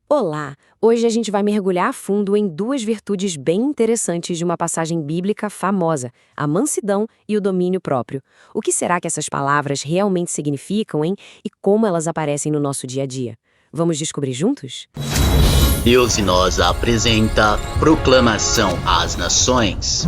Olá! Hoje a gente vai mergulhar a fundo em duas virtudes bem interessantes de uma passagem bíblica famosa, a mansidão e o domínio próprio. O que será que essas palavras realmente significam, hein? E como elas aparecem no nosso dia a dia? Vamos descobrir juntos? Deus e Nós apresenta Proclamação às Nações.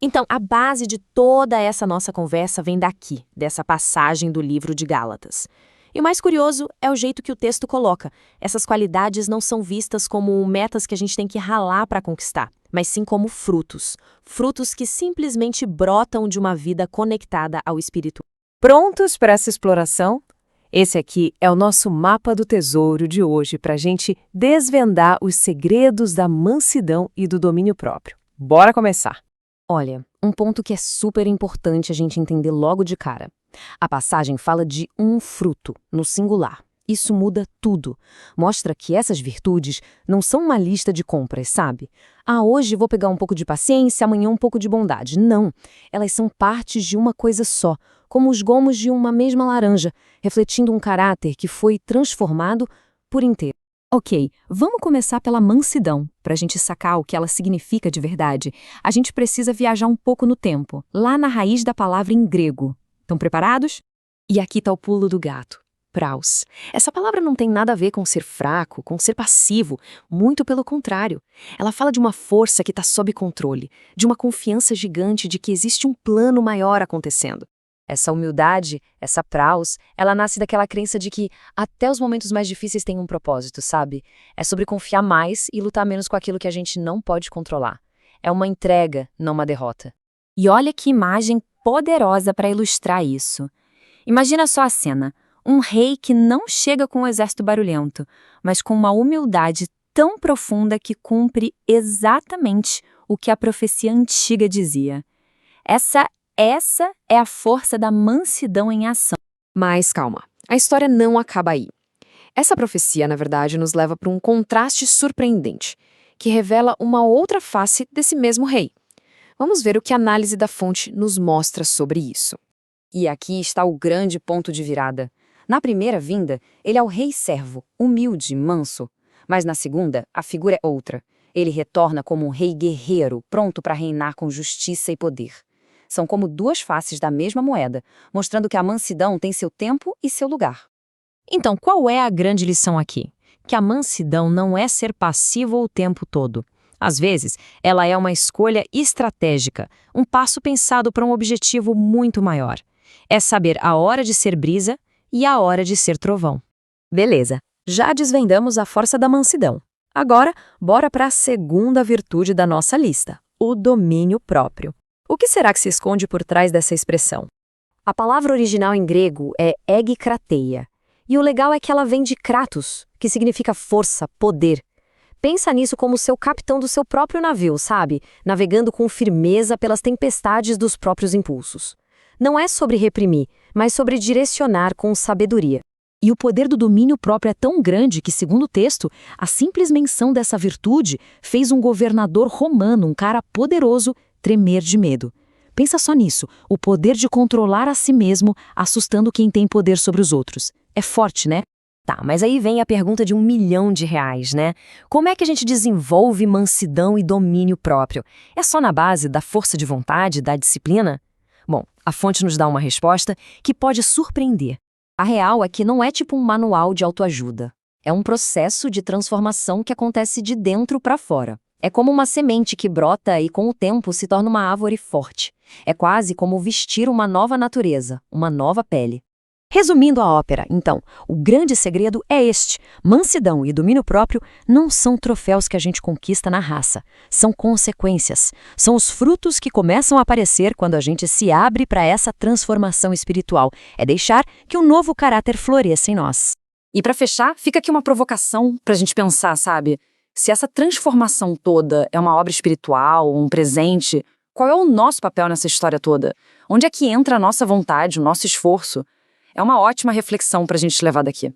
Então, a base de toda essa nossa conversa vem daqui, dessa passagem do livro de Gálatas. E o mais curioso é o jeito que o texto coloca. Essas qualidades não são vistas como metas que a gente tem que ralar para conquistar, mas sim como frutos. Frutos que simplesmente brotam de uma vida conectada ao Espírito. Prontos para essa exploração? Esse aqui é o nosso mapa do tesouro de hoje para a gente desvendar os segredos da mansidão e do domínio próprio. Bora começar! Olha, um ponto que é super importante a gente entender logo de cara. A passagem fala de um fruto, no singular. Isso muda tudo. Mostra que essas virtudes não são uma lista de compras, sabe? Ah, hoje vou pegar um pouco de paciência, amanhã um pouco de bondade. Não. Elas são partes de uma coisa só, como os gomos de uma mesma laranja, refletindo um caráter que foi transformado por inteiro. Ok, vamos começar pela mansidão. Para a gente sacar o que ela significa de verdade, a gente precisa viajar um pouco no tempo, lá na raiz da palavra em grego. Estão preparados? E aqui está o pulo do gato. Praus. Essa palavra não tem nada a ver com ser fraco, com ser passivo, muito pelo contrário. Ela fala de uma força que está sob controle, de uma confiança gigante de que existe um plano maior acontecendo. Essa humildade, essa praus, ela nasce daquela crença de que até os momentos mais difíceis têm um propósito, sabe? É sobre confiar mais e lutar menos com aquilo que a gente não pode controlar. É uma entrega, não uma derrota. E olha que imagem poderosa para ilustrar isso. Imagina só a cena. Um rei que não chega com um exército barulhento, mas com uma humildade tão profunda que cumpre exatamente o que a profecia antiga dizia. Essa é a força da mansidão em ação. Mas calma, a história não acaba aí. Essa profecia, na verdade, nos leva para um contraste surpreendente, que revela uma outra face desse mesmo rei. Vamos ver o que a análise da fonte nos mostra sobre isso. E aqui está o grande ponto de virada. Na primeira vinda, ele é o rei servo, humilde, manso. Mas na segunda, a figura é outra. Ele retorna como um rei guerreiro, pronto para reinar com justiça e poder. São como duas faces da mesma moeda, mostrando que a mansidão tem seu tempo e seu lugar. Então, qual é a grande lição aqui? Que a mansidão não é ser passivo o tempo todo. Às vezes, ela é uma escolha estratégica, um passo pensado para um objetivo muito maior. É saber a hora de ser brisa e a hora de ser trovão. Beleza, já desvendamos a força da mansidão. Agora, bora para a segunda virtude da nossa lista, o domínio próprio. O que será que se esconde por trás dessa expressão? A palavra original em grego é egikrateia, e o legal é que ela vem de kratos, que significa força, poder. Pensa nisso como seu capitão do seu próprio navio, sabe? Navegando com firmeza pelas tempestades dos próprios impulsos. Não é sobre reprimir, mas sobre direcionar com sabedoria. E o poder do domínio próprio é tão grande que, segundo o texto, a simples menção dessa virtude fez um governador romano, um cara poderoso, tremer de medo. Pensa só nisso, o poder de controlar a si mesmo, assustando quem tem poder sobre os outros. É forte, né? Tá, mas aí vem a pergunta de R$1 milhão, né? Como é que a gente desenvolve mansidão e domínio próprio? É só na base da força de vontade, da disciplina? Bom, a fonte nos dá uma resposta que pode surpreender. A real é que não é tipo um manual de autoajuda. É um processo de transformação que acontece de dentro para fora. É como uma semente que brota e com o tempo se torna uma árvore forte. É quase como vestir uma nova natureza, uma nova pele. Resumindo a ópera, então, o grande segredo é este. Mansidão e domínio próprio não são troféus que a gente conquista na raça. São consequências. São os frutos que começam a aparecer quando a gente se abre para essa transformação espiritual. É deixar que um novo caráter floresça em nós. E para fechar, fica aqui uma provocação para a gente pensar, sabe? Se essa transformação toda é uma obra espiritual, um presente, qual é o nosso papel nessa história toda? Onde é que entra a nossa vontade, o nosso esforço? É uma ótima reflexão para a gente levar daqui.